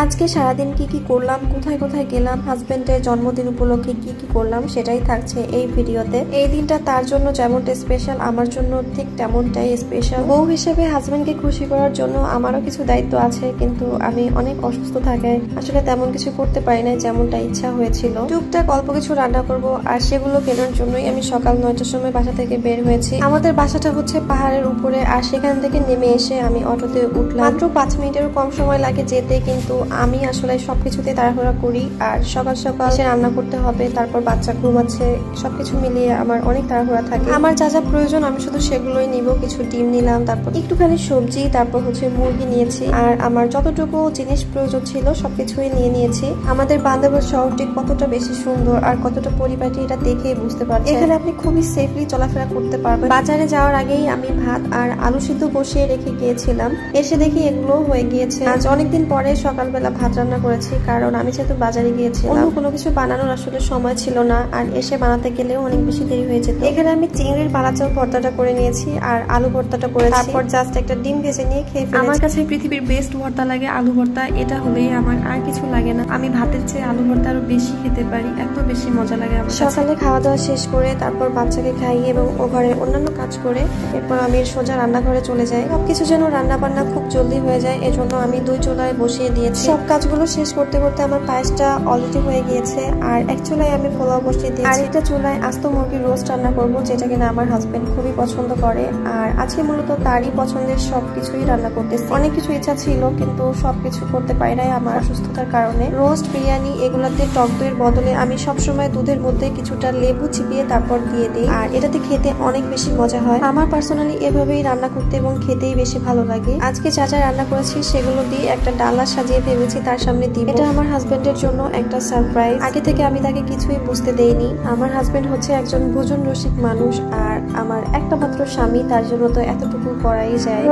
আজকে সারাদিন কি করলাম, কোথায় কোথায় গেলাম, হাজবেন্ডের জন্মদিন উপলক্ষে কি করলাম সেটাই থাকছে এই ভিডিওতে। এই দিনটা তার জন্য যেমনটা স্পেশাল, আমার জন্য ঠিক তেমনটাই স্পেশাল। বউ হিসেবে হাজবেন্ডকে খুশি করার জন্য আমারও কিছু দায়িত্ব আছে, কিন্তু আমি অনেক অসুস্থ থাকায় আসলে তেমন কিছু করতে পারি না যেমনটা ইচ্ছা হয়েছিল। টুকটাক অল্প কিছু রান্না করব, আর সেগুলো কেনার জন্যই আমি সকাল 9টার সময় বাসা থেকে বের হয়েছি। আমাদের বাসাটা হচ্ছে পাহাড়ের উপরে, আর সেখান থেকে নেমে এসে আমি অটোতে উঠলাম। মাত্র 5 মিনিটেরও কম সময় লাগে যেতে, কিন্তু আমি আসলে সবকিছুতে তাড়াহুড়া করি। আর সকাল সকাল সে রান্না করতে হবে, তারপর বাচ্চা ঘুমাচ্ছে, সবকিছু মিলিয়ে আমার অনেক তাড়াহুড়া থাকে। আমার যা যা প্রয়োজন আমি শুধু সেগুলোই নিব। কিছু ডিম নিলাম, তারপর একটুখানি সবজি, তারপর হচ্ছে মুরগি নিয়েছি। আর আমার যতটুকু জিনিস প্রয়োজন ছিল সবকিছুই নিয়ে নিয়েছি। আমাদের বান্দরবান শহরটি কতটা বেশি সুন্দর আর কতটা পরিপাটি এটা দেখেই বুঝতে পারছেন। এখানে আপনি খুবই সেফলি চলাফেরা করতে পারবেন। বাজারে যাওয়ার আগেই আমি ভাত আর আলু সিদ্ধ বসিয়ে রেখে গিয়েছিলাম, এসে দেখি এগুলো হয়ে গিয়েছে। আজ অনেকদিন পরে সকালবেলা ভাত রান্না করেছি, কারণ আমি যেহেতু বাজারে গিয়েছিলাম, অন্য কোনো কিছু বানানোর আসলে সময় ছিল না, আর এসে বানাতে গেলেও অনেক বেশি দেরি হয়ে যেত। এখানে আমি চিংড়ির বালাচাও ভর্তাটা করে নিয়েছি আর আলু ভর্তাটা করেছি, তারপর জাস্ট একটা ডিম ভেজে নিয়ে খেয়ে ফেলেছি। আমার কাছে পৃথিবীর বেস্ট ভর্তা লাগে আলু ভর্তা, এটা হলেই আমার আর কিছু লাগে না। আমি ভাতের চেয়ে আলু ভর্তা আরো বেশি খেতে পারি, এত বেশি মজা লাগে আমার। সকালে খাওয়া দাওয়া শেষ করে তারপর বাচ্চাকে খাইয়ে এবং ও ঘরের অন্যান্য কাজ করে এরপর আমি সোজা রান্নাঘরে চলে যাই। সবকিছু যেন রান্না বান্না খুব জলদি হয়ে যায়, এজন্য আমি 2 চুলায় বসিয়ে দিয়েছি। সব কাজগুলো শেষ করতে করতে আমার পায়েসটা অলরেডি হয়ে গিয়েছে, আর এক চুলায় আমি পোলাও বসিয়ে দিয়েছি। আর একটা চুলায় আস্ত মুরগির রোস্ট রান্না করবো, যেটা কিনা আমার হাজবেন্ড খুবই পছন্দ করে। আর আজকে মূলত তারই পছন্দের সবকিছুই রান্না করতেছি। অনেক কিছু ইচ্ছা ছিল, কিন্তু সবকিছু করতে পারি নাই আমার অসুস্থতার কারণে। রোস্ট, বিরিয়ানি এগুলাতে টক দইয়ের বদলে আমি সবসময় দুধের মধ্যে কিছুটা লেবু চিপিয়ে তারপর দিয়ে দিই, আর এটাতে খেতে অনেক বেশি মজা হয়। আমার পার্সোনালি এভাবেই রান্না করতে এবং খেতেই বেশি ভালো লাগে। আজকে যা যা রান্না করেছি সেগুলো দিয়ে একটা ডালা সাজিয়ে ভেবেছি তার সামনে দিব। এটা আমার হাজবেন্ডের জন্য একটা সারপ্রাইজ। আগে থেকে আমি তাকে কিছুই বুঝতে দেইনি। আমার হাজবেন্ড হচ্ছে একজন ভোজন রসিক মানুষ, আর আমার একটা মাত্র স্বামী, তার জন্য তো এতটুকু করাই যায়।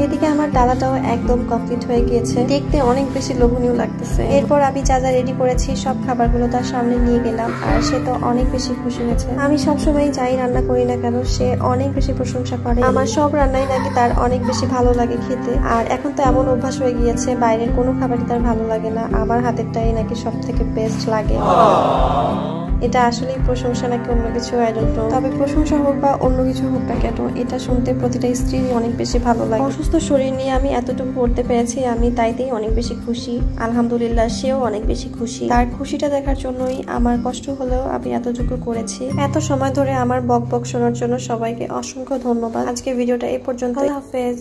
এদিকে আমার ডালাটাও একদম কমপ্লিট হয়ে গিয়েছে, দেখতে অনেক বেশি লোভনীয় লাগতেছে। এরপর আমি যা যা রেডি করেছি সব খাবারগুলো তার সামনে নিয়ে গেলাম, আর সে তো অনেক বেশি খুশি হয়েছে। আমি সবসময় যাই রান্না করি না কেন, সে অনেক বেশি প্রশংসা করে। আমার সব রান্নাই নাকি তার অনেক বেশি ভালো লাগে খেতে। আর এখন তো এমন অভ্যাস হয়ে গিয়েছে, বাইরের কোনো খাবারই তার ভালো লাগে না, আমার হাতেরটাই নাকি সব থেকে বেস্ট লাগে। এটা আসলেই প্রশংসা নাকি অন্য কিছু, আই ডোন্ট নো। তবে প্রশংসা হোক বা অন্য কিছু হোক না কেন, এটা শুনতে প্রতিটা স্ত্রীর অনেক বেশি ভালো লাগে। অসুস্থ শরীর নিয়ে আমি এতটুকু করতে পেরেছি, আমি তাইতেই অনেক বেশি খুশি। আলহামদুলিল্লাহ, সেও অনেক বেশি খুশি। তার খুশিটা দেখার জন্যই আমার কষ্ট হলেও আমি এতটুকু করেছি। এত সময় ধরে আমার বক বক শোনার জন্য সবাইকে অসংখ্য ধন্যবাদ। আজকে ভিডিওটা এই পর্যন্ত। আল্লাহ হাফেজ।